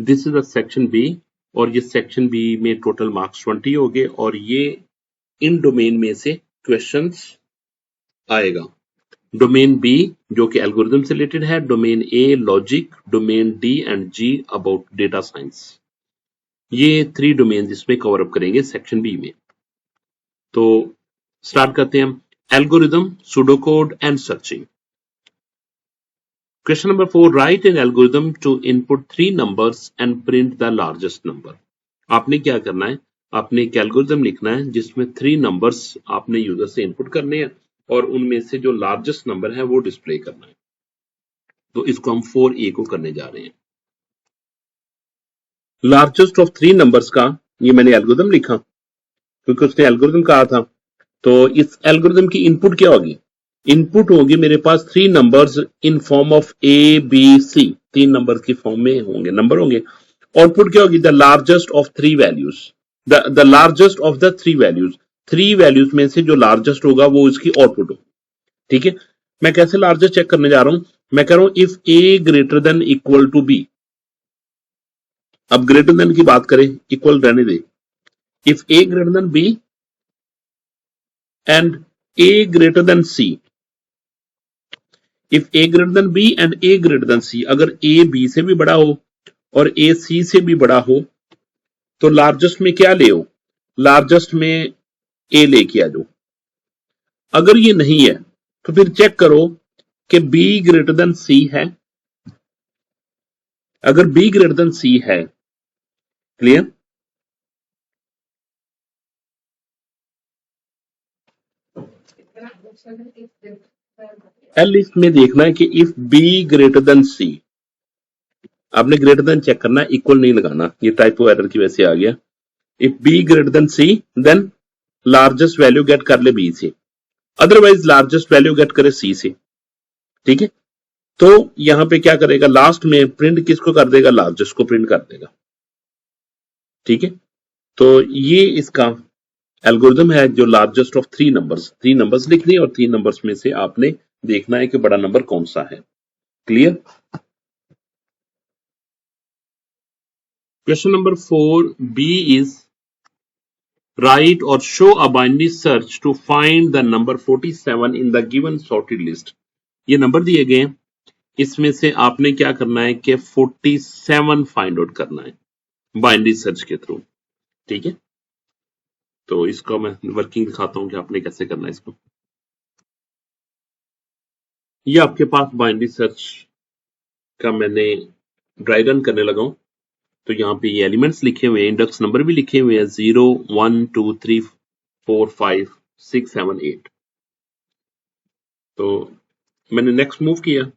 This is a section B, और ये section B में टोटल मार्क्स 20 हो गए, और ये इन डोमेन में से क्वेश्चंस आएगा। डोमेन बी जो कि एल्गोरिथम से रिलेटेड है, domain A logic, domain D and G about data science. ये 3 डोमेन इसमें कवर अप करेंगे सेक्शन बी में। तो स्टार्ट करते हैं हम। Algorithm, pseudocode and searching. Question number 4, write an algorithm to input 3 numbers and print the largest number. आपने क्या करना है, आपने एक एल्गोरिथम लिखना है जिसमें 3 नंबर्स आपने यूजर से इनपुट करने हैं और उनमें से जो लार्जेस्ट नंबर है वो डिस्प्ले करना है। तो इसको हम 4A को करने जा रहे हैं। लार्जेस्ट ऑफ 3 नंबर्स का ये मैंने एल्गोरिथम लिखा क्योंकि उसने एल्गोरिथम कहा था। तो इस एल्गोरिथम की इनपुट क्या होगी, इनपुट होगी मेरे पास 3 numbers in form of A B C, 3 number की फॉर्म में होंगे, नंबर होंगे। आउटपुट क्या होगी, the largest of 3 values, the largest of the 3 values, 3 values में से जो लार्जेस्ट होगा वो इसकी आउटपुट होगी। ठीक है, मैं कैसे लार्जेस्ट चेक करने जा रहा हूं, मैं कह रहा हूं if A greater than equal to B. अब ग्रेटर देन की बात करें, इक्वल रहने दे। If A greater than B and A greater then C, if A greater than B and A greater then C, अगर ए बी से भी बड़ा हो और ए सी से भी बड़ा हो तो लार्जेस्ट में क्या ले हो, लार्जेस्ट में ए लेके आ जाओ। अगर ये नहीं है तो फिर चेक करो कि बी ग्रेटर देन सी है। अगर बी ग्रेटर देन सी है, क्लियर, एल इसमें देखना है कि इफ बी ग्रेटर देन सी, आपने ग्रेटर देन चेक करना है, इक्वल नहीं लगाना, ये टाइपो एरर की वजह से आ गया। If B greater then C then largest value get कर ले बी से, अदरवाइज लार्जेस्ट वैल्यू गेट करे सी से। ठीक है, तो यहां पे क्या करेगा, लास्ट में प्रिंट किसको कर देगा, लार्जेस्ट को प्रिंट कर देगा। ठीक है, तो ये इसका एल्गोरिथम है जो लार्जेस्ट ऑफ 3 नंबर्स लिखनी है और 3 नंबर्स में से आपने देखना है कि बड़ा नंबर कौन सा है। Clear. Question number 4B is write और show a binary search to find the number 47 in the given sorted list. ये नंबर दिए गए हैं, इसमें से आपने क्या करना है कि 47 फाइंड आउट करना है बाइनरी सर्च के थ्रू। ठीक है, तो इसको मैं वर्किंग दिखाता हूं कि आपने कैसे करना है इसको। ये आपके पास बाइनरी सर्च का मैंने ड्राई रन करने लगा हूं, तो यहाँ पे ये एलिमेंट्स लिखे हुए हैं, इंडेक्स नंबर भी लिखे हुए हैं 0 1 2 3 4 5 6 7 8। तो मैंने नेक्स्ट मूव किया।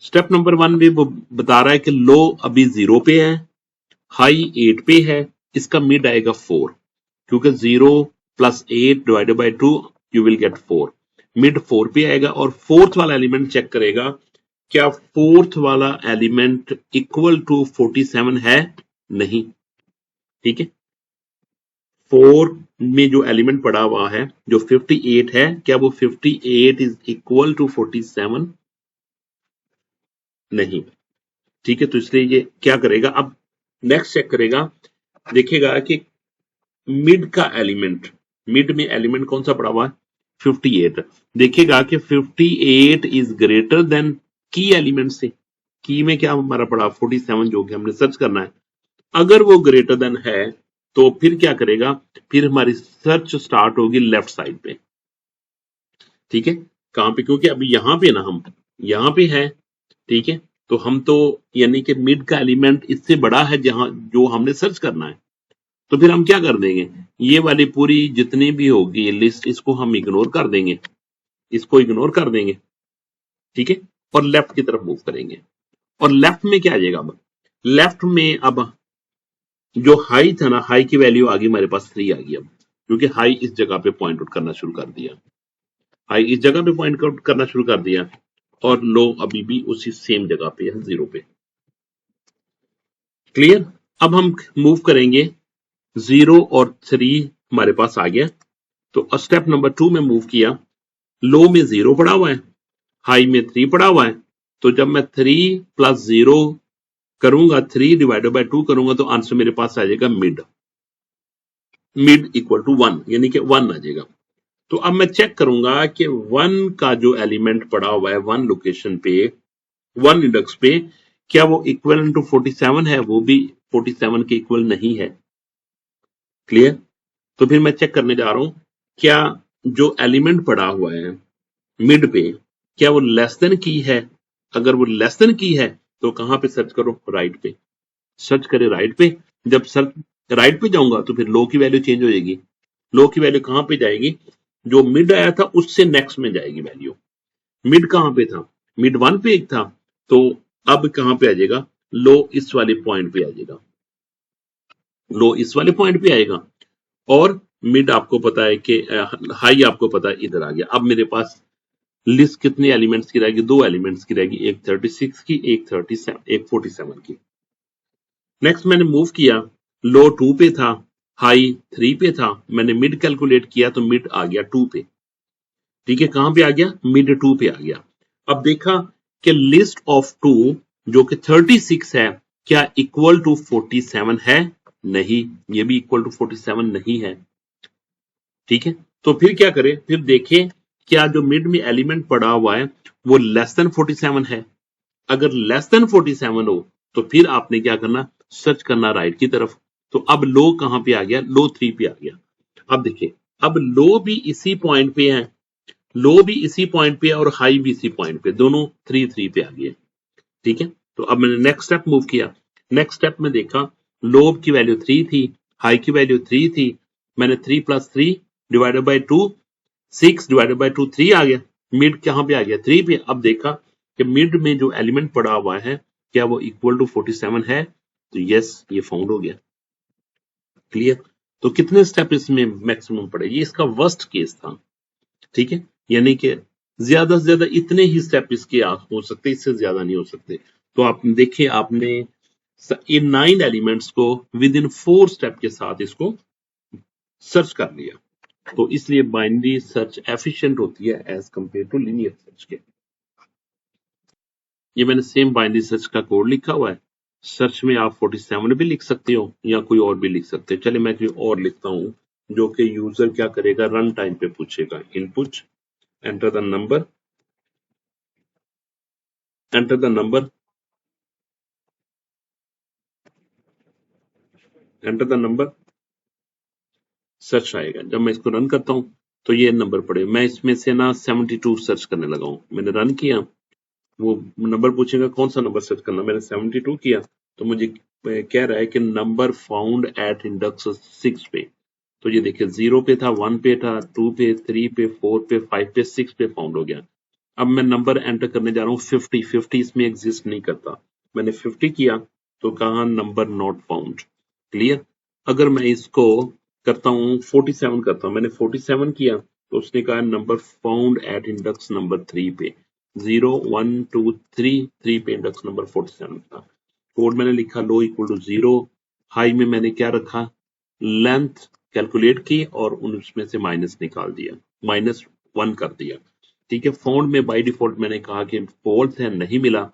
स्टेप नंबर 1 भी वो बता रहा है कि लो अभी 0 पे है, हाई 8 पे है, इसका मिड आएगा 4, क्योंकि 0 + 8 divided by 2 you will get 4, mid 4 पे आएगा। और फोर्थ वाला एलिमेंट चेक करेगा क्या फोर्थ वाला एलिमेंट इक्वल टू 47 है, नहीं। ठीक है, 4 में जो एलिमेंट पड़ा हुआ है जो 58 है, क्या वो 58 इज इक्वल टू 47, नहीं। ठीक है, तो इसलिए ये क्या करेगा, अब नेक्स्ट चेक करेगा, देखेगा कि मिड का एलिमेंट, मिड में एलिमेंट कौन सा पड़ा हुआ है, 58, देखेगा कि 58 इज ग्रेटर देन की एलिमेंट से, की में क्या हमारा पड़ा 47 जो कि हमने सर्च करना है। अगर वो ग्रेटर देन है तो फिर क्या करेगा, फिर हमारी सर्च स्टार्ट होगी लेफ्ट साइड पे। ठीक है, कहां पे, क्योंकि अभी यहां पे ना हम यहां पे है। ठीक है, तो हम तो यानी कि मिड का एलिमेंट इससे बड़ा है जहां जो हमने सर्च करना है, तो फिर हम क्या कर देंगे, ये वाली पूरी जितनी भी होगी ये लिस्ट, इसको हम इग्नोर कर देंगे, इसको इग्नोर कर देंगे। ठीक है, और लेफ्ट की तरफ मूव करेंगे। और लेफ्ट में क्या आ जाएगा, अब लेफ्ट में अब जो हाई था ना, हाई की वैल्यू आ गई हमारे पास 3 आ गई, अब क्योंकि हाई इस जगह पे पॉइंट आउट करना शुरू कर दिया, हाई इस जगह पे पॉइंट आउट करना शुरू कर दिया, और लो अभी भी उसी सेम जगह पे है, 0 पे। क्लियर। अब हम मूव करेंगे, 0 और 3 हमारे पास आ गया, तो स्टेप नंबर 2 में मूव किया, लो में 0 पड़ा हुआ है, हाई में 3 पड़ा हुआ है, तो जब मैं 3 + 0 करूंगा 3 डिवाइडेड बाय 2 करूंगा तो आंसर मेरे पास आ जाएगा मिड इक्वल टू 1, यानी कि 1 आ जाएगा। तो अब मैं चेक करूंगा कि 1 का जो एलिमेंट पड़ा हुआ है 1 लोकेशन पे 1 इंडेक्स पे, क्या वो इक्वल टू 47 है? वो भी 47 के इक्वल नहीं है। क्लियर? तो फिर मैं चेक करने जा रहा हूं क्या जो एलिमेंट पड़ा हुआ है मिड पे, क्या वो लेस देन की है? अगर वो लेस देन की है तो कहां पे सर्च करो? राइट पे सर्च करे, राइट पे। जब सर्च राइट पे जाऊंगा तो फिर लो की वैल्यू चेंज हो जाएगी। लो की वैल्यू कहां पे जाएगी? जो मिड आया था उससे नेक्स्ट में जाएगी वैल्यू। मिड कहां पे था? मिड 1 पे एक था, तो अब कहां पे आ जाएगा? लो इस वाले पॉइंट पे आ जाएगा, लो इस वाले पॉइंट पे आएगा। और मिड आपको पता है कि हाई आपको पता है इधर आ गया। अब मेरे पास लिस्ट कितने एलिमेंट्स की रहेगी? 2 एलिमेंट्स की रहेगी, एक 36 की, एक 47 की। नेक्स्ट मैंने मूव किया, लो 2 पे था, हाई 3 पे था, मैंने मिड कैलकुलेट किया तो मिड आ गया 2 पे। ठीक है, कहां पे आ गया? मिड 2 पे आ गया। अब देखा कि लिस्ट ऑफ 2 जो कि 36 है, क्या इक्वल टू 47 है? नहीं, ये भी इक्वल टू 47 नहीं है। ठीक है, तो फिर क्या करें? फिर देखें क्या जो मिड में एलिमेंट पड़ा हुआ है वो लेस देन 47 है। अगर लेस देन 47 हो तो फिर आपने क्या करना? सर्च करना राइट की तरफ। तो अब लो कहां पे आ गया? लो 3 पे आ गया। अब देखिए, अब लो भी इसी पॉइंट पे है, लो भी इसी पॉइंट पे है और हाई भी इसी पॉइंट पे, दोनों 3 पे आ गए। ठीक है, तो अब मैंने नेक्स्ट स्टेप मूव किया। नेक्स्ट स्टेप में देखा, लो की वैल्यू 3 थी, हाई की वैल्यू 3 थी, मैंने 3 plus 3 divided by 2, 6 divided by 2 3 आ गया। मिड कहां पे आ गया? 3 पे। अब देखा कि मिड में जो एलिमेंट पड़ा हुआ है क्या वो इक्वल टू 47 है? तो यस, ये फाउंड हो गया। क्लियर? तो कितने स्टेप इसमें मैक्सिमम पड़े? ये इसका वर्स्ट केस था। ठीक है, यानी कि ज्यादा से ज्यादा इतने ही स्टेप इसके हो सकते, इससे ज्यादा नहीं हो सकते। तो आप देखिए, आपने इन 9 एलिमेंट्स को विद इन 4 स्टेप के साथ इसको सर्च कर लिया। तो इसलिए बाइनरी सर्च एफिशिएंट होती है as compare to linear search के। ये मैंने सेम बाइनरी सर्च का कोड लिखा हुआ है। सर्च में आप 47 भी लिख सकते हो या कोई और भी लिख सकते हो। चलिए मैं कोई और लिखता हूं जो कि यूजर क्या करेगा? रन टाइम पे पूछेगा। Input, enter the number, enter the number, enter the number, search आएगा। जब मैं इसको रन करता हूं तो ये नंबर पड़े। मैं इसमें से ना 72 सर्च करने लगा हूं। मैंने रन किया, वो नंबर पूछेगा कौन सा नंबर सर्च करना, मैंने 72 किया तो मुझे कह रहा है कि नंबर फाउंड एट इंडेक्स 6 पे। तो ये देखिए 0 पे था, 1 पे था, 2 पे, 3 पे, 4 पे, 5 पे, 6 पे फाउंड हो गया। अब मैं नंबर एंटर करने जा रहा हूँ 50 इसमें एग्जिस्ट नहीं करता। मैंने 50 किया तो कहा नंबर नॉट फाउंड। क्लियर? अगर मैं इसको करता हूँ 47 करता हूँ, मैंने 47 किया तो उसने कहा number found at index number 3 पे। 0 1 2 3 पे इंडेक्स नंबर 47 था। कोड मैंने लिखा लो इक्वल टू 0, हाई में मैंने क्या रखा? लेंथ कैलकुलेट की और उसमें से माइनस निकाल दिया, -1 कर दिया। ठीक है, फाउंड में बाय डिफॉल्ट मैंने कहा कि फॉल्स है, नहीं मिला।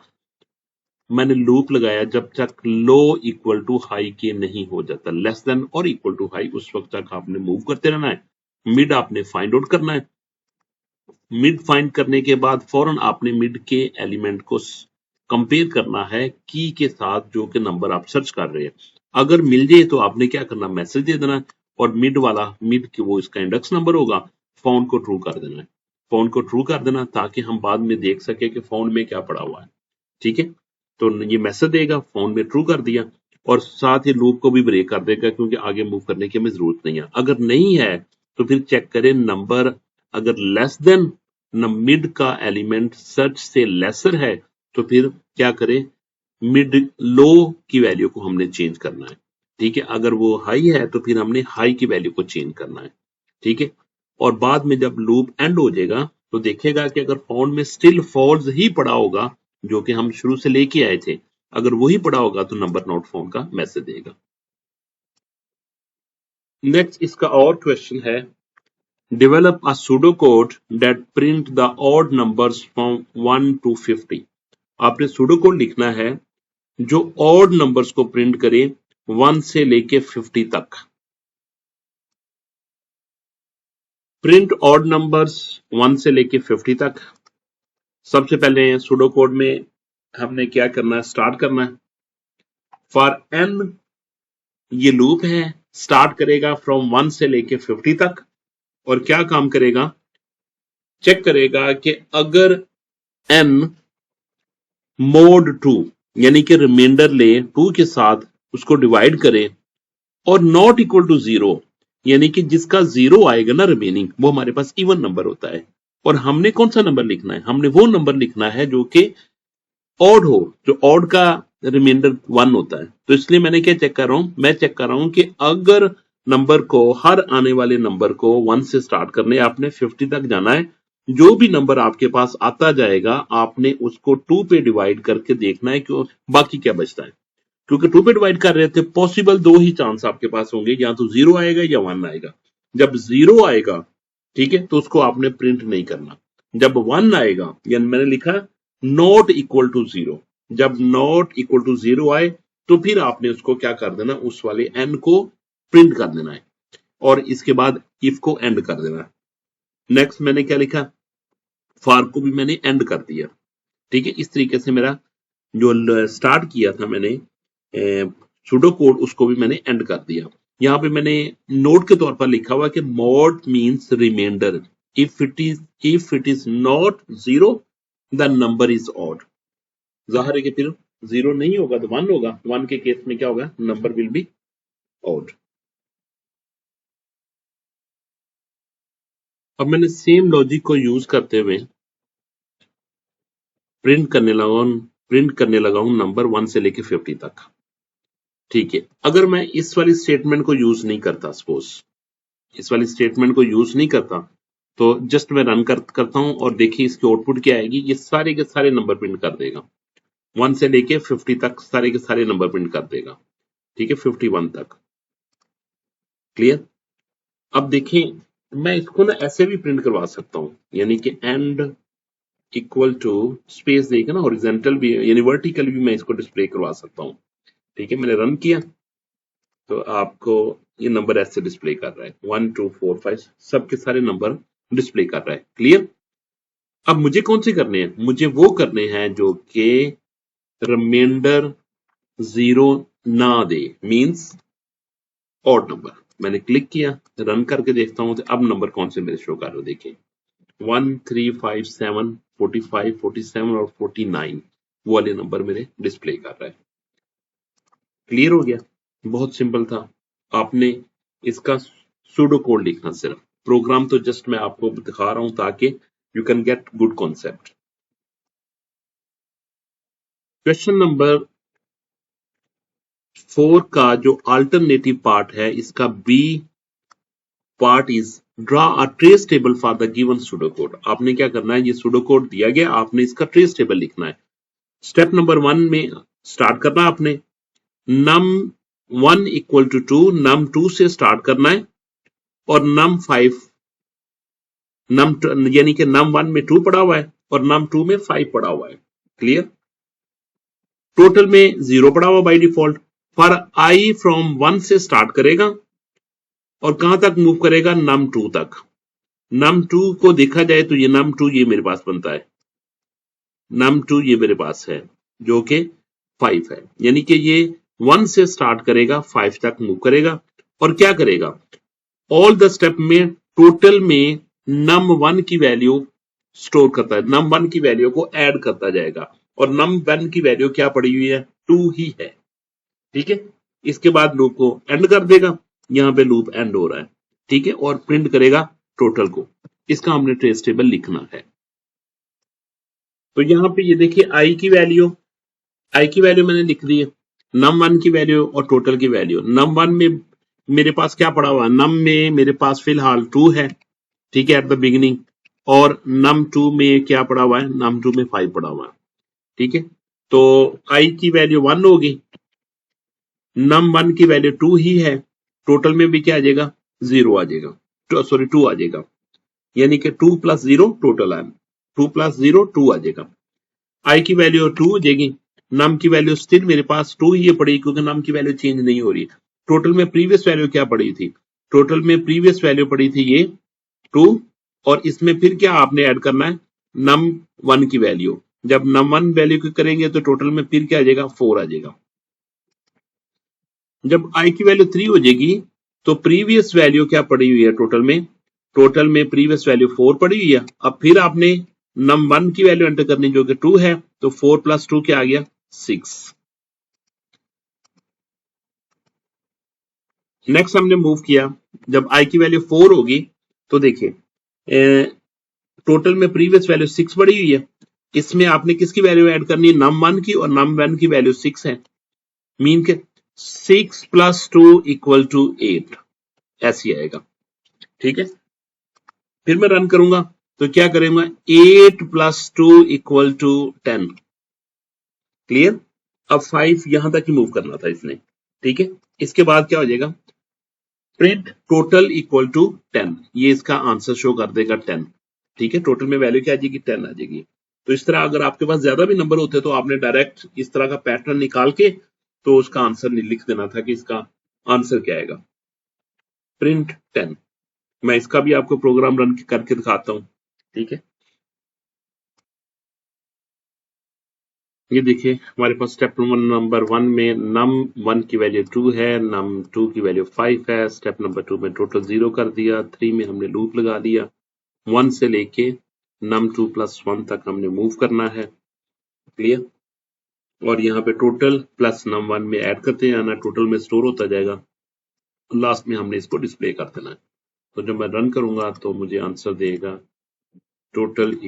मैंने लूप लगाया जब तक लो इक्वल टू हाई के नहीं हो जाता, लेस देन और इक्वल टू हाई, उस वक्त तक आपने मूव करते रहना है। मिड आपने फाइंड आउट करना है। मिड फाइंड करने के बाद फौरन आपने मिड के एलिमेंट को कंपेयर करना है की के साथ जो कि नंबर आप सर्च कर रहे हैं। अगर मिल जाए तो आपने क्या करना? मैसेज दे देना है। और मिड की वो इसका इंडेक्स नंबर होगा, फाउंड को ट्रू कर देना है। फाउंड को ट्रू कर देना ताकि हम बाद में देख सके कि फाउंड में क्या पड़ा हुआ है। ठीक है, तो ये मैसेज देगा, फाउंड में ट्रू कर दिया और साथ ही लूप को भी ब्रेक कर देगा क्योंकि आगे मूव करने की हमें जरूरत नहीं है। अगर नहीं है तो फिर चेक करें नंबर, अगर लेस देन मिड का एलिमेंट सर्च से लेसर है तो फिर क्या करें? मिड लो की वैल्यू को हमने चेंज करना है। ठीक है, अगर वो हाई है तो फिर हमने हाई की वैल्यू को चेंज करना है। ठीक है, और बाद में जब लूप एंड हो जाएगा तो देखेगा कि अगर फाउंड में स्टिल फॉल्स ही पड़ा होगा जो कि हम शुरू से लेके आए थे, अगर वही पड़ा होगा तो नंबर नॉट फाउंड का मैसेज देगा। नेक्स्ट इसका और क्वेश्चन है, develop a pseudocode that print the odd numbers from 1 to 50। आपने pseudocode लिखना है जो ऑड नंबर्स को प्रिंट करे 1 से लेके 50 तक। प्रिंट ऑड नंबर्स 1 से लेके 50 तक। सबसे पहले सुडो कोड में हमने क्या करना है, स्टार्ट करना है। फॉर n ये लूप है, स्टार्ट करेगा फ्रॉम 1 से लेके 50 तक और क्या काम करेगा, चेक करेगा कि अगर n मोड 2 यानी कि रिमाइंडर ले 2 के साथ उसको डिवाइड करे और नॉट इक्वल टू 0 यानी कि जिसका 0 आएगा ना रिमेनिंग, वो हमारे पास इवन नंबर होता है। और हमने कौन सा नंबर लिखना है, हमने वो नंबर लिखना है जो कि ऑड हो, जो ऑड का रिमाइंडर 1 होता है। तो इसलिए मैंने क्या चेक कर रहा हूं, मैं चेक कर रहा हूं कि अगर नंबर को, हर आने वाले नंबर को 1 से स्टार्ट करने, आपने 50 तक जाना है। जो भी नंबर आपके पास आता जाएगा आपने उसको 2 पे डिवाइड करके देखना है कि बाकी क्या बचता है। क्योंकि 2 पे डिवाइड कर रहे थे, पॉसिबल 2 ही चांस आपके पास होंगे, या तो 0 आएगा या 1 आएगा। जब 0 आएगा, ठीक है, तो उसको आपने प्रिंट नहीं करना। जब 1 आएगा, यानी मैंने लिखा नॉट इक्वल टू 0, जब नॉट इक्वल टू 0 आए तो फिर आपने उसको क्या कर देना, उस वाले n को प्रिंट कर देना है और इसके बाद इफ को एंड कर देना है। नेक्स्ट मैंने क्या लिखा, फॉर को भी मैंने एंड कर दिया। ठीक है, इस तरीके से मेरा जो स्टार्ट किया था मैंने सुडो कोड, उसको भी मैंने एंड कर दिया। यहां पे मैंने नोट के तौर पर लिखा हुआ कि mod means remainder, if it is not 0 the number is odd. जाहिर है कि फिर 0 नहीं होगा तो 1 होगा, 1 के केस में क्या होगा, नंबर विल बी ऑड। अब मैंने सेम लॉजिक को यूज करते हुए प्रिंट करने लगा हूं नंबर 1 से लेके 50 तक। ठीक है, अगर मैं इस वाली स्टेटमेंट को यूज नहीं करता, सपोज इस वाली स्टेटमेंट को यूज नहीं करता, तो जस्ट मैं रन करता हूं और देखिए इसकी आउटपुट क्या आएगी, ये सारे के सारे नंबर प्रिंट कर देगा 1 से लेके 50 तक, सारे के सारे नंबर प्रिंट कर देगा। ठीक है, 51 तक। क्लियर। अब देखें, मैं इसको ना ऐसे भी प्रिंट करवा सकता हूं, यानी कि एंड इक्वल टू स्पेस देगा ना, हॉरिजॉन्टल भी यानी वर्टिकल भी मैं इसको डिस्प्ले करवा सकता हूं। ठीक है, मैंने रन किया तो आपको ये नंबर ऐसे डिस्प्ले कर रहा है, 1 2 4 5 सबके सारे नंबर डिस्प्ले कर रहा है। क्लियर। अब मुझे कौन से करने हैं, मुझे वो करने हैं जो कि रिमाइंडर 0 ना दे, मींस ऑड नंबर। मैंने क्लिक किया, रन करके देखता हूं तो अब नंबर कौन से मेरे शो कर रहे हो, देखिए 1 3 5 7 45 47 और 49 वो वाले नंबर मेरे डिस्प्ले कर रहा है। क्लियर हो गया, बहुत सिंपल था। आपने इसका सूडो कोड लिखना, सिर्फ प्रोग्राम तो जस्ट मैं आपको दिखा रहा हूं ताकि you can get good concept. Question number 4 का जो अल्टरनेटिव पार्ट है, इसका B part is draw a trace table for the given pseudo code. आपने क्या करना है, ये सूडो कोड दिया गया, आपने इसका ट्रेस टेबल लिखना है। स्टेप नंबर 1 में स्टार्ट करना है आपने, num1 इक्वल टू 2, num2 से स्टार्ट करना है और num5 यानी कि num1 में 2 पड़ा हुआ है और num2 में 5 पड़ा हुआ है। क्लियर। टोटल में 0 पड़ा हुआ by default. For I from 1 से स्टार्ट करेगा और कहां तक मूव करेगा, num2 तक। num2 को देखा जाए तो ये num2 ये मेरे पास बनता है, num2 ये मेरे पास है जो कि 5 है, यानी कि ये 1 से स्टार्ट करेगा 5 तक मूव करेगा और क्या करेगा, ऑल द स्टेप में टोटल में num1 की वैल्यू स्टोर करता है, num1 की वैल्यू को ऐड करता जाएगा और num1 की वैल्यू क्या पड़ी हुई है, 2 ही है। ठीक है, इसके बाद लूप को एंड कर देगा, यहां पे लूप एंड हो रहा है। ठीक है, और प्रिंट करेगा टोटल को। इसका हमने ट्रेस टेबल लिखना है। तो यहां पे ये देखिए आई की वैल्यू मैंने लिख दी है, num1 की वैल्यू और टोटल की वैल्यू। num1 में मेरे पास क्या पड़ा हुआ है, num में मेरे पास फिलहाल 2 है, ठीक है, एट द बिगिनिंग, और num2 में क्या पड़ा हुआ है, num2 में 5 पड़ा हुआ है। ठीक है, तो आई की वैल्यू 1 होगी, num1 की वैल्यू 2 ही है, टोटल में भी क्या आ जाएगा, 0 आ जाएगा, सॉरी 2 आ जाएगा, यानी कि 2 प्लस 0 टोटल है, 2 प्लस 0 2 आ जाएगा। आई की वैल्यू 2 हो जाएगी, नम की वैल्यू स्टिल मेरे पास 2 ही पड़ी क्योंकि नम की वैल्यू चेंज नहीं हो रही। टोटल में प्रीवियस वैल्यू क्या पड़ी थी? टोटल में प्रीवियस वैल्यू पड़ी थी ये 2, और इसमें फिर क्या आपने ऐड करना है? नम 1 की वैल्यू। जब नम 1 वैल्यू की करेंगे तो टोटल में फिर क्या आ जाएगा? 4 आ जाएगा। जब आई की वैल्यू 3 हो जाएगी तो प्रीवियस वैल्यू क्या पड़ी हुई है टोटल में? टोटल में प्रीवियस वैल्यू 4 पड़ी हुई है। अब फिर आपने नम 1 की वैल्यू एंटर करनी जो कि 2 है, तो 4 + 2 क्या आ गया? 6। नेक्स्ट हमने मूव किया, जब आई की वैल्यू 4 होगी तो देखिए टोटल में प्रीवियस वैल्यू 6 पड़ी हुई है, इसमें आपने किसकी वैल्यू ऐड करनी है? नम 1 की, और नम 1 की वैल्यू 6 है। मीन के 6 + 2 = 8 ऐसी आएगा। ठीक है, फिर मैं रन करूंगा तो क्या करूंगा? 8 + 2 = 10। क्लियर? अब 5 यहां तक ही मूव करना था इसने। ठीक है, इसके बाद क्या हो जाएगा? Print total = 10। ये इसका आंसर शो कर देगा 10। ठीक है, टोटल में वैल्यू क्या आ जाएगी? 10 आ जाएगी। तो इस तरह अगर आपके पास ज्यादा भी नंबर होते तो आपने डायरेक्ट इस तरह का पैटर्न निकाल के तो उसका आंसर लिख देना था कि इसका आंसर क्या आएगा। प्रिंट 10। मैं इसका भी आपको प्रोग्राम रन करके दिखाता हूं। ठीक है, ये देखिए हमारे पास स्टेप नंबर 1 में नम 1 की वैल्यू 2 है, नम 2 की वैल्यू 5 है। स्टेप नंबर 2 में टोटल 0 कर दिया। 3 में हमने लूप लगा दिया। 1 से लेके num 2 + 1 तक हमने मूव करना है। क्लियर? और यहाँ पे टोटल प्लस num 1 में ऐड करते जाना, टोटल में स्टोर होता जाएगा। लास्ट में हमने इसको डिस्प्ले कर देना है। तो जब मैं रन करूंगा तो मुझे आंसर देगा total =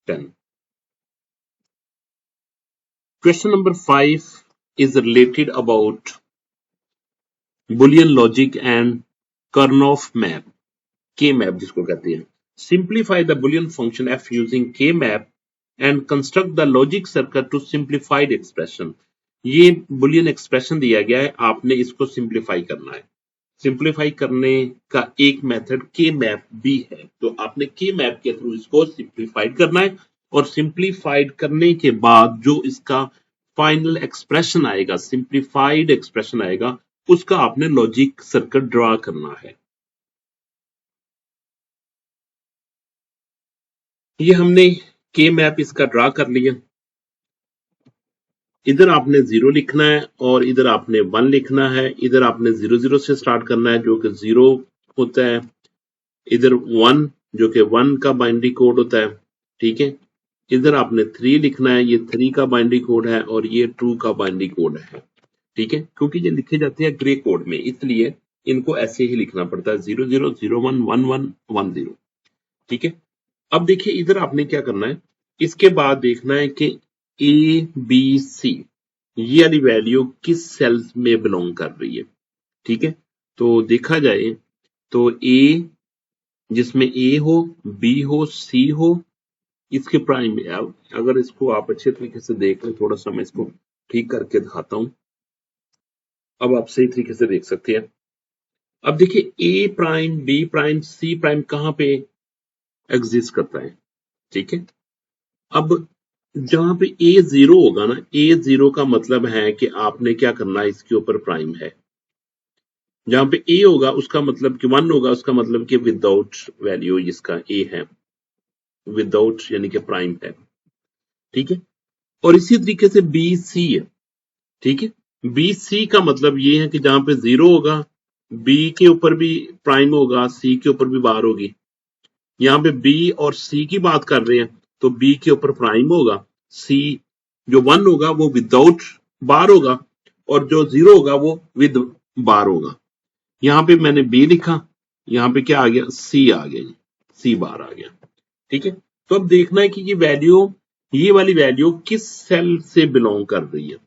10। Question number 5 is related about Boolean logic and Karnoff map, K-map जिसको कहते हैं। Simplify the Boolean function f using K-map and construct the logic circuit to simplified expression। ये बुलियन एक्सप्रेशन दिया गया है, आपने इसको सिंप्लीफाई करना है। सिंप्लीफाई करने का एक मेथड के मैप भी है, तो आपने के मैप के थ्रू इसको सिंप्लीफाइड करना है, और सिंप्लीफाइड करने के बाद जो इसका फाइनल एक्सप्रेशन आएगा, सिंप्लीफाइड एक्सप्रेशन आएगा, उसका आपने लॉजिक सर्किट ड्रा करना है। ये हमने के मैप इसका ड्रा कर लिया। इधर आपने 0 लिखना है और इधर आपने 1 लिखना है। इधर आपने 0 0 से स्टार्ट करना है जो कि 0 होता है। इधर 1 जो कि 1 का बाइनरी कोड होता है। ठीक है, इधर आपने 3 लिखना है, ये 3 का बाइनरी कोड है, और ये 2 का बाइनरी कोड है। ठीक है, क्योंकि ये लिखे जाते हैं ग्रे कोड में, इसलिए इनको ऐसे ही लिखना पड़ता है 0 0 0 1 1 1 1 0। ठीक है, अब देखिए इधर आपने क्या करना है, इसके बाद देखना है कि ए बी सी ये वाली वैल्यू किस सेल में बिलोंग कर रही है। ठीक है, तो देखा जाए तो ए जिसमें ए हो, बी हो, सी हो, इसके प्राइम में। अगर इसको आप अच्छे तरीके से देख लें, थोड़ा सा मैं इसको ठीक करके दिखाता हूं, अब आप सही तरीके से देख सकते हैं। अब देखिए A prime, B prime, C prime कहां पे एग्जिस्ट करता है। ठीक है, अब जहां पे ए 0 होगा ना, ए 0 का मतलब है कि आपने क्या करना है, इसके ऊपर प्राइम है। जहां पे ए होगा उसका मतलब कि 1 होगा, उसका मतलब कि विदाउट वैल्यू जिसका ए है, विदाउट यानी कि प्राइम है। ठीक है, और इसी तरीके से बी सी है। ठीक है, बी सी का मतलब ये है कि जहां पे 0 होगा, बी के ऊपर भी प्राइम होगा, सी के ऊपर भी बार होगी। यहाँ पे बी और सी की बात कर रहे हैं तो बी के ऊपर प्राइम होगा, सी जो 1 होगा वो विदाउट बार होगा, और जो 0 होगा वो विद बार होगा। यहाँ पे मैंने बी लिखा, यहाँ पे क्या आ गया, सी आ गया, सी बार आ गया। ठीक है, तो अब देखना है कि ये वैल्यू, ये वाली वैल्यू किस सेल से बिलोंग कर रही है।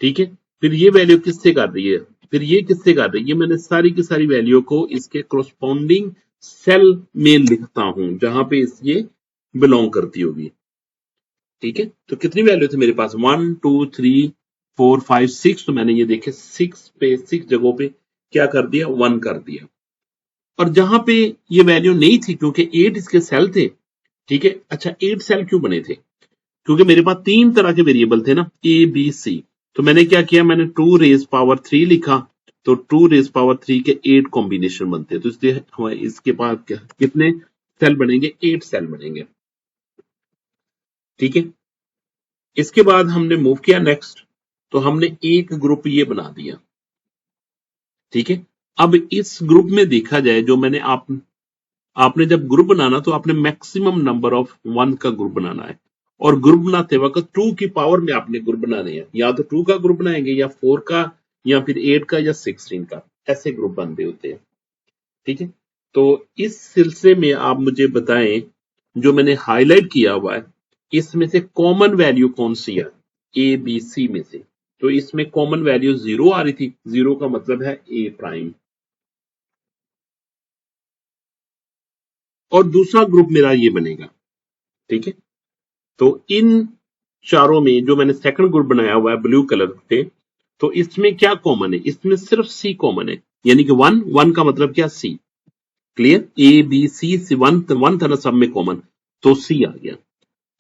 ठीक है, फिर ये वैल्यू किससे कर रही है, फिर ये किससे कर रही है। मैंने सारी की सारी वैल्यू को इसके कोरस्पॉन्डिंग सेल में लिखता हूं जहां पे ये बिलोंग करती होगी। ठीक है, तो कितनी वैल्यू थी मेरे पास, 1 2 3 4 5 6, तो मैंने ये देखे 6 जगहों पे क्या कर दिया, 1 कर दिया। और जहां पे ये वैल्यू नहीं थी, क्योंकि 8 इसके सेल थे। ठीक है, अच्छा 8 सेल क्यों बने थे, क्योंकि मेरे पास 3 तरह के वेरिएबल थे ना, ए बी सी, तो मैंने क्या किया, मैंने 2 रेज पावर 3 लिखा, तो 2 रेज पावर 3 के 8 कॉम्बिनेशन बनते हैं, तो इसलिए हमारे इसके पास क्या कितने सेल बनेंगे, 8 सेल बनेंगे। ठीक है, इसके बाद हमने मूव किया नेक्स्ट, तो हमने एक ग्रुप ये बना दिया। ठीक है, अब इस ग्रुप में देखा जाए, जो मैंने आपने जब ग्रुप बनाना तो आपने मैक्सिमम नंबर ऑफ 1 का ग्रुप बनाना है, और ग्रुप बनाते वक्त 2 की पावर में आपने ग्रुप बनाने हैं, या तो 2 का ग्रुप बनाएंगे, या 4 का, या फिर 8 का, या 16 का, ऐसे ग्रुप बन रहे होते हैं। ठीक है, तो इस सिलसिले में आप मुझे बताएं, जो मैंने हाईलाइट किया हुआ है, इसमें से कॉमन वैल्यू कौन सी है, ए बी सी में से, तो इसमें कॉमन वैल्यू 0 आ रही थी, 0 का मतलब है ए प्राइम, और दूसरा ग्रुप मेरा ये बनेगा। ठीक है, तो इन चारों में जो मैंने सेकंड ग्रुप बनाया हुआ है ब्लू कलर से, तो इसमें क्या कॉमन है, इसमें सिर्फ सी कॉमन है, यानी कि 1 का मतलब क्या, C. Clear, A B C, one था ना सब में कॉमन, तो सी आ गया।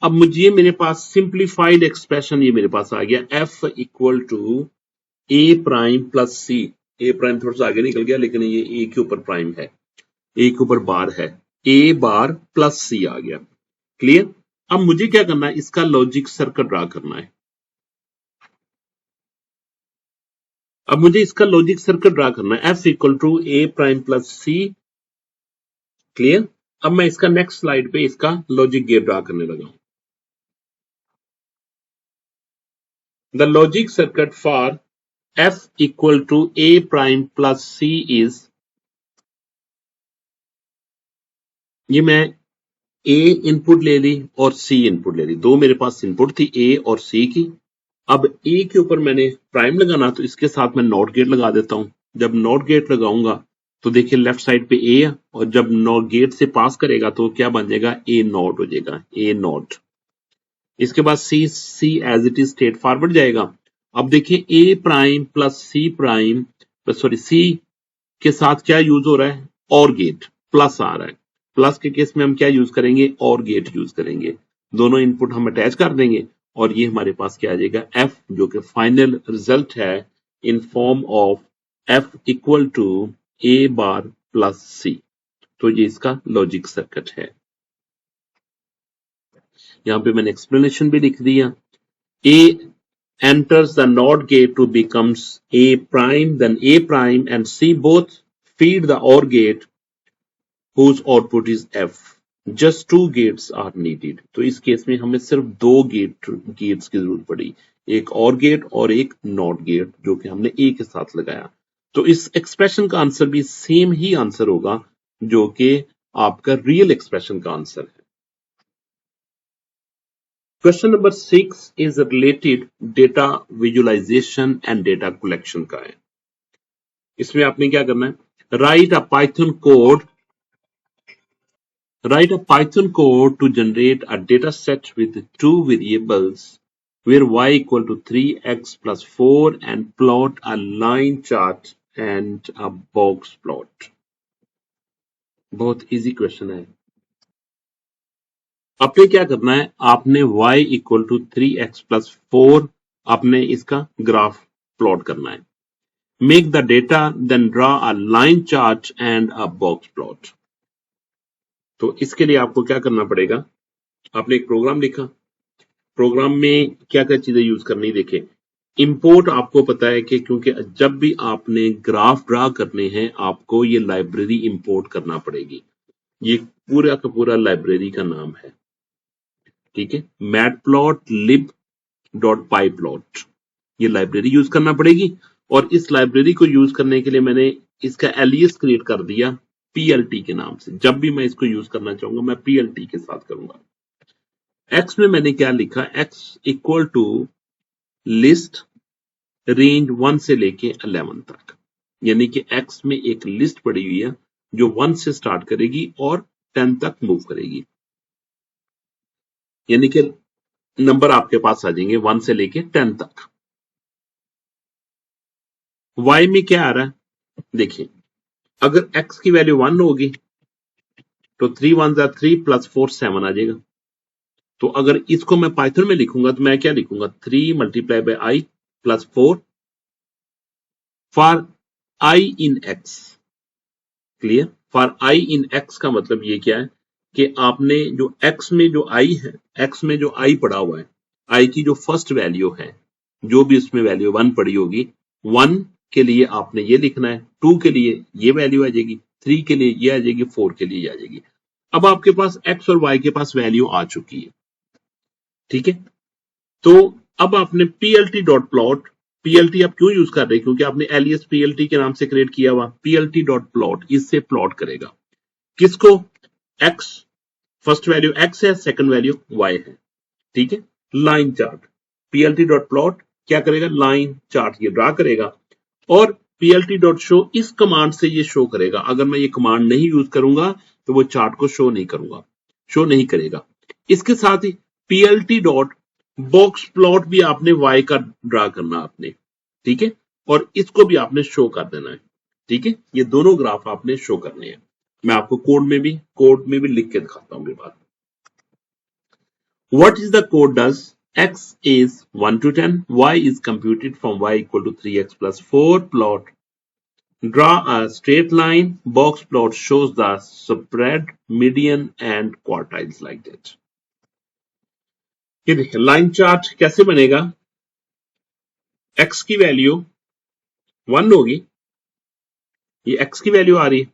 अब मुझे मेरे पास सिंप्लीफाइड एक्सप्रेशन ये मेरे पास आ गया, F equal to A prime plus C, A prime थोड़ा सा आगे निकल गया, लेकिन ये ए के ऊपर प्राइम है, ए के ऊपर बार है, ए बार प्लस सी आ गया। क्लियर, अब मुझे क्या करना है, इसका लॉजिक सर्किट ड्रा करना है। अब मुझे इसका लॉजिक सर्किट ड्रा करना है, F equal to A prime plus C. Clear, अब मैं इसका नेक्स्ट स्लाइड पे इसका लॉजिक गेट ड्रा करने लगा हूं। The logic circuit for F equal to A prime plus C is, ये मैं ए इनपुट ले ली और सी इनपुट ले ली, दो मेरे पास इनपुट थी ए और सी की। अब ए के ऊपर मैंने प्राइम लगाना, तो इसके साथ मैं नॉट गेट लगा देता हूं। जब नॉट गेट लगाऊंगा तो देखिए लेफ्ट साइड पे ए है, और जब नॉट गेट से पास करेगा तो क्या बन जाएगा, ए नॉट हो जाएगा, ए नॉट। इसके बाद C as it is straightforward जाएगा। अब देखिए A prime plus C prime, sorry C के साथ क्या यूज हो रहा है, और गेट, प्लस आ रहा है। प्लस के केस में हम क्या यूज करेंगे, और गेट यूज करेंगे, दोनों इनपुट हम अटैच कर देंगे, और ये हमारे पास क्या आ जाएगा, एफ, जो कि फाइनल रिजल्ट है in form of F equal to A bar plus C. तो ये इसका लॉजिक सर्किट है। यहां पे मैंने एक्सप्लेनेशन भी लिख दिया, ए enters the NOT gate to becomes A prime, then A prime and C both feed the OR gate whose output is F. Just two gates are needed. तो इस केस में हमें सिर्फ दो गेट्स की जरूरत पड़ी, एक OR गेट और एक NOT गेट, जो कि हमने A के साथ लगाया। तो इस एक्सप्रेशन का आंसर भी सेम ही आंसर होगा जो कि आपका रियल एक्सप्रेशन का आंसर है। Question number 6 is related data visualization and data collection का है। इसमें आपने क्या करना है, write a python code to generate a data set with 2 variables where y equal to 3x plus 4 and plot a line chart and a box plot। बहुत easy question है। आपने क्या करना है, आपने y equal to 3x plus 4 आपने इसका graph plot करना है। Make the data then draw a line chart and a box plot. तो इसके लिए आपको क्या करना पड़ेगा, आपने एक प्रोग्राम लिखा, प्रोग्राम में क्या क्या चीजें यूज करनी, देखें इंपोर्ट, आपको पता है कि क्योंकि जब भी आपने ग्राफ ड्रा करने हैं आपको ये लाइब्रेरी इंपोर्ट करना पड़ेगी। ये पूरा का पूरा लाइब्रेरी का नाम है। ठीक है, matplotlib.pyplot, ये लाइब्रेरी यूज करना पड़ेगी, और इस लाइब्रेरी को यूज करने के लिए मैंने इसका एलियस क्रिएट कर दिया PLT के नाम से। जब भी मैं इसको यूज करना चाहूंगा मैं PLT के साथ करूंगा। एक्स में मैंने क्या लिखा, X equal to list range 1 से लेके 11 तक, यानी कि एक्स में एक लिस्ट पड़ी हुई है जो 1 से स्टार्ट करेगी और 10 तक मूव करेगी, यानी कि नंबर आपके पास आ जाएंगे 1 से लेके 10 तक। y में क्या आ रहा है, देखिए अगर x की वैल्यू 1 होगी तो 3 1 3 प्लस 4 7 आ जाएगा। तो अगर इसको मैं पाइथन में लिखूंगा तो मैं क्या लिखूंगा 3 multiply by I plus 4 for I in x. Clear? For I in x का मतलब ये क्या है कि आपने जो एक्स में जो आई है, एक्स में जो आई पड़ा हुआ है, आई की जो फर्स्ट वैल्यू है, जो भी उसमें वैल्यू 1 पड़ी होगी, 1 के लिए आपने ये लिखना है, 2 के लिए ये वैल्यू आ जाएगी, 3 के लिए ये आ जाएगी, 4 के लिए ये आ जाएगी। अब आपके पास एक्स और वाई के पास वैल्यू आ चुकी है, ठीक है। तो अब आपने पीएलटी डॉट प्लॉट, पीएलटी आप क्यों यूज कर रहे हैं? क्योंकि आपने एलियस पीएलटी के नाम से क्रिएट किया हुआ, पीएलटी डॉट प्लॉट इससे प्लॉट करेगा किसको? एक्स, फर्स्ट वैल्यू एक्स है, सेकंड वैल्यू वाई है, ठीक है। Line chart, PLT dot plot क्या करेगा? लाइन चार्ट ये ड्रा करेगा, और पीएलटी डॉट शो इस कमांड से ये शो करेगा। अगर मैं ये कमांड नहीं यूज करूंगा तो वो चार्ट को शो नहीं करूंगा, शो नहीं करेगा। इसके साथ ही पीएलटी डॉट बॉक्स प्लॉट भी आपने वाई का ड्रा करना आपने, ठीक है, और इसको भी आपने शो कर देना है, ठीक है। ये दोनों ग्राफ आपने शो करने हैं। मैं आपको कोड में भी लिख के दिखाता हूं बात। What is the code does? X is 1 to 10, y is computed from y equal to 3x plus 4 plot. Draw a straight line, box plot shows the spread, median and quartiles like that. ये देखिए line chart कैसे बनेगा? x की value 1 होगी, ये x की value आ रही है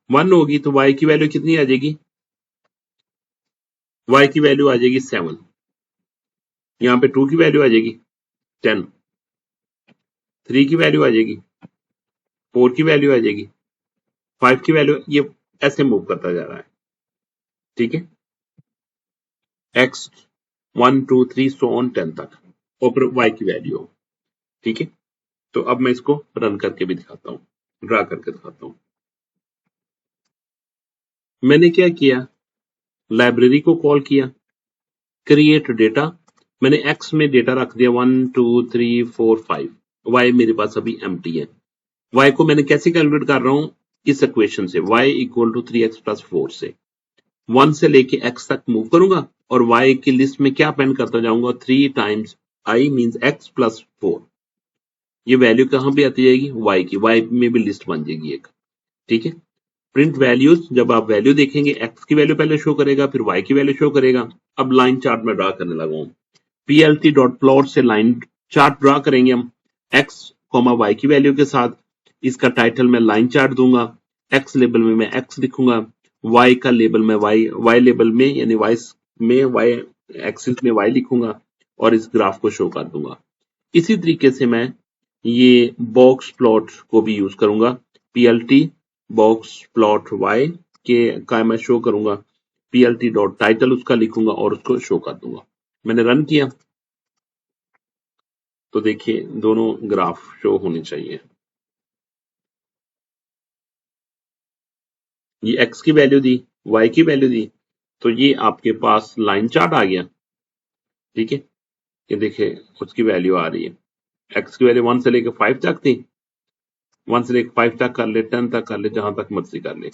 1 होगी, तो y की वैल्यू कितनी आ जाएगी? y की वैल्यू आ जाएगी 7, यहां पे 2 की वैल्यू आ जाएगी 10, 3 की वैल्यू आ जाएगी, 4 की वैल्यू आ जाएगी, 5 की वैल्यू, ये ऐसे मूव करता जा रहा है, ठीक है। x 1 2 3 सो ऑन 10 तक, और फिर y की वैल्यू, ठीक है। तो अब मैं इसको रन करके भी दिखाता हूं, ड्रा करके दिखाता हूं। मैंने क्या किया? लाइब्रेरी को कॉल किया, क्रिएट डेटा, मैंने x में डेटा रख दिया 1 2 3 4 5, y मेरे पास अभी एम्प्टी है। y को मैंने कैसे कैलकुलेट कर रहा हूं? इस इक्वेशन से, y equal to 3x plus 4 से 1 से लेके x तक मूव करूंगा, और y की लिस्ट में क्या पेंड करता जाऊंगा? 3 times i means x plus 4। ये वैल्यू कहां पे आती जाएगी? y की, y में भी लिस्ट बन जाएगी एक, ठीक है। प्रिंट वैल्यूज, जब आप वैल्यू देखेंगे x की वैल्यू पहले शो करेगा, फिर y की वैल्यू शो करेगा। अब लाइन चार्ट में ड्रा करने लगा हूं, पीएलटी डॉट प्लॉट से लाइन चार्ट ड्रा करेंगे हम x, y की वैल्यू के साथ। इसका टाइटल मैं लाइन चार्ट दूंगा, x लेबल में मैं x लिखूंगा, y का लेबल में y लेबल में यानी y एक्सिस में y लिखूंगा, और इस ग्राफ को शो कर दूंगा। इसी तरीके से मैं ये बॉक्स प्लॉट को भी यूज करूंगा, पीएलटी बॉक्स प्लॉट y के का मैं शो करूंगा, पीएलटी डॉट टाइटल उसका लिखूंगा और उसको शो कर दूंगा। मैंने रन किया तो देखिए दोनों ग्राफ शो होने चाहिए। ये x की वैल्यू दी, y की वैल्यू दी, तो ये आपके पास लाइन चार्ट आ गया, ठीक है। ये देखिए उसकी वैल्यू आ रही है, x की वैल्यू 1 से लेकर 5 तक थी, 1 से लेकर 5 तक कर ले, 10 तक कर ले, जहां तक मर्जी कर ले,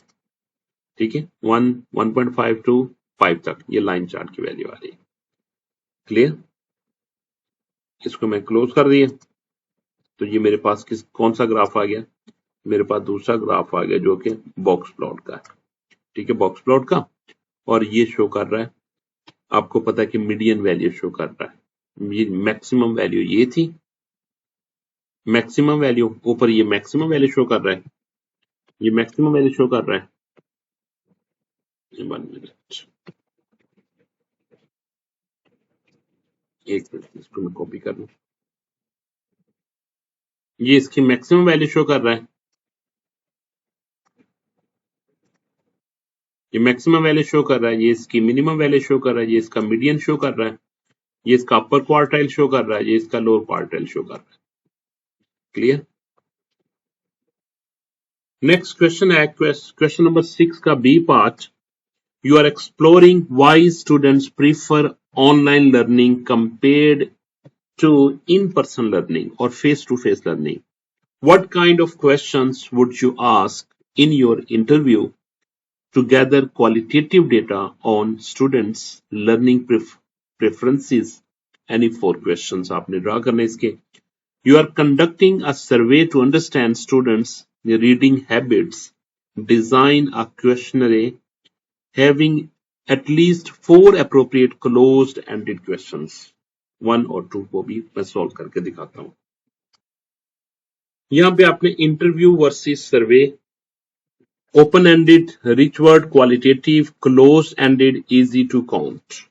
ठीक है। 1 1.5 टू 5 तक ये लाइन चार्ट की वैल्यू आ रही है। क्लियर? इसको मैं क्लोज कर दिया, तो ये मेरे पास कौन सा ग्राफ आ गया? मेरे पास दूसरा ग्राफ आ गया जो कि बॉक्स प्लॉट का है, ठीक है, बॉक्स प्लॉट का। और ये शो कर रहा है, आपको पता है कि मीडियन वैल्यू शो कर रहा है, ये मैक्सिमम वैल्यू ये थी, मैक्सिमम वैल्यू ऊपर, ये मैक्सिमम वैल्यू शो कर रहा है, ये मैक्सिमम वैल्यू शो कर रहा है। 1 मिनट, एक मिनट, इसको मैं कॉपी कर लूं। ये इसकी मैक्सिमम वैल्यू शो कर रहा है, ये मैक्सिमम वैल्यू शो कर रहा है, ये इसकी मिनिमम वैल्यू शो कर रहा है, ये इसका मीडियन शो कर रहा है, ये इसका अपर क्वार्टाइल शो कर रहा है, ये इसका लोअर क्वार्टाइल शो कर रहा है। क्लियर? नेक्स्ट क्वेश्चन है क्वेश्चन नंबर 6 का B part. You are exploring why students prefer online learning compared to in-person learning or face-to-face learning. What kind of questions would you ask in your interview to gather qualitative data on students learning preferences. Any 4 questions आपने draw करने इसके. You are conducting a survey to understand students' reading habits. Design a questionnaire having at least 4 appropriate closed-ended questions. 1 और 2 को भी मैं solve करके दिखाता हूं. यहां पे आपने interview versus survey, open-ended, rich word, qualitative, closed-ended, easy to count.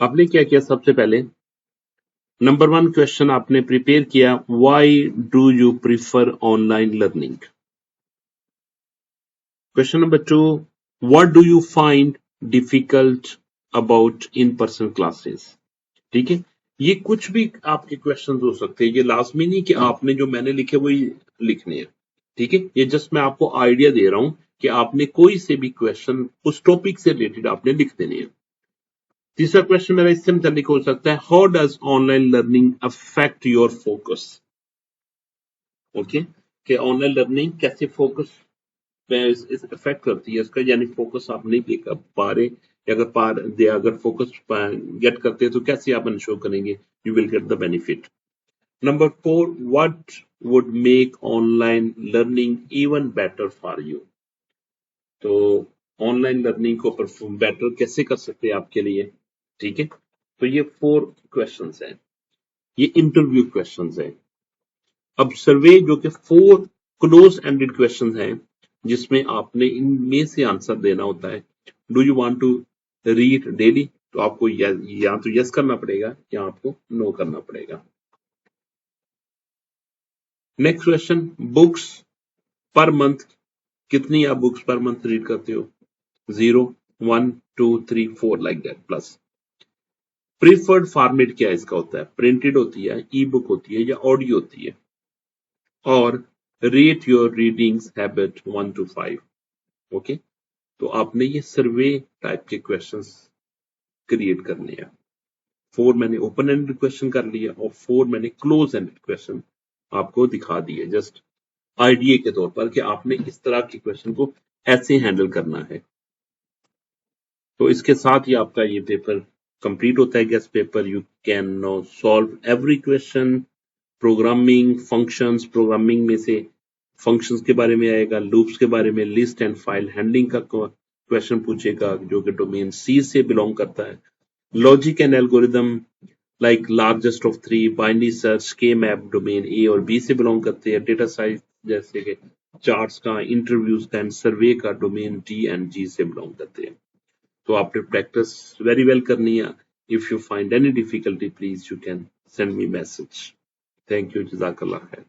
आपने क्या किया? सबसे पहले नंबर 1 क्वेश्चन आपने प्रिपेयर किया, why do you prefer online learning. Question number 2, what do you find difficult about in person classes. ठीक है, ये कुछ भी आपके क्वेश्चंस हो सकते हैं, ये लाजमी नहीं कि आपने जो मैंने लिखे वही लिखने हैं. ठीक है, ये जस्ट मैं आपको आइडिया दे रहा हूं कि आपने कोई से भी क्वेश्चन उस टॉपिक से रिलेटेड आपने लिख देने हैं. तीसरा क्वेश्चन मेरा इससे मुतालिक हो सकता है, how does online learning affect your focus. Okay, कि ऑनलाइन लर्निंग कैसे फोकस पे इफेक्ट करती है इसका, यानी फोकस आप नहीं ले पा रहे, अगर फोकस गेट करते हैं तो कैसे आप इंश्योर करेंगे you will get the benefit. Number 4, what would make online learning even better for you. तो ऑनलाइन लर्निंग को परफॉर्म बेटर कैसे कर सकते हैं आपके लिए. ठीक है, तो ये 4 क्वेश्चंस हैं, ये इंटरव्यू क्वेश्चंस हैं. अब सर्वे जो कि 4 क्लोज एंडेड क्वेश्चंस हैं जिसमें आपने इनमें से आंसर देना होता है. Do you want to read daily, तो आपको या तो यस करना पड़ेगा या आपको नो करना पड़ेगा. Next question, books per month, कितनी आप बुक्स पर मंथ रीड करते हो. 0, 1, 2, 3, 4 like that. Plus preferred format क्या इसका होता है, प्रिंटेड होती है, ई बुक होती है या ऑडियो होती है. और rate your readings habit 1 to 5. Okay, तो आपने ये सर्वे टाइप के क्वेश्चंस क्रिएट करने हैं. 4 मैंने ओपन एंडेड क्वेश्चन कर लिया और 4 मैंने क्लोज एंडेड क्वेश्चन आपको दिखा दिए, जस्ट आइडिया के तौर पर कि आपने इस तरह के क्वेश्चन को ऐसे हैंडल करना है. तो इसके साथ ही आपका ये पेपर कंप्लीट होता है, guest paper. You can now solve every question. Programming functions, programming में से फंक्शंस के बारे में आएगा, लूप्स के बारे में, लिस्ट एंड फाइल हैंडलिंग का क्वेश्चन पूछेगा जो कि डोमेन सी से बिलोंग करता है. Logic and algorithm like largest of 3, binary search, के मैप डोमेन ए और बी से बिलोंग करते हैं. डेटा साइंस जैसे कि चार्ट्स का, इंटरव्यूज का एंड सर्वे का डोमेन डी एंड जी से बिलोंग करते हैं. तो आपने प्रैक्टिस वेरी वेल करनी है. If you find any difficulty please you can send me message. Thank you, जज़ाकल्लाह खैर.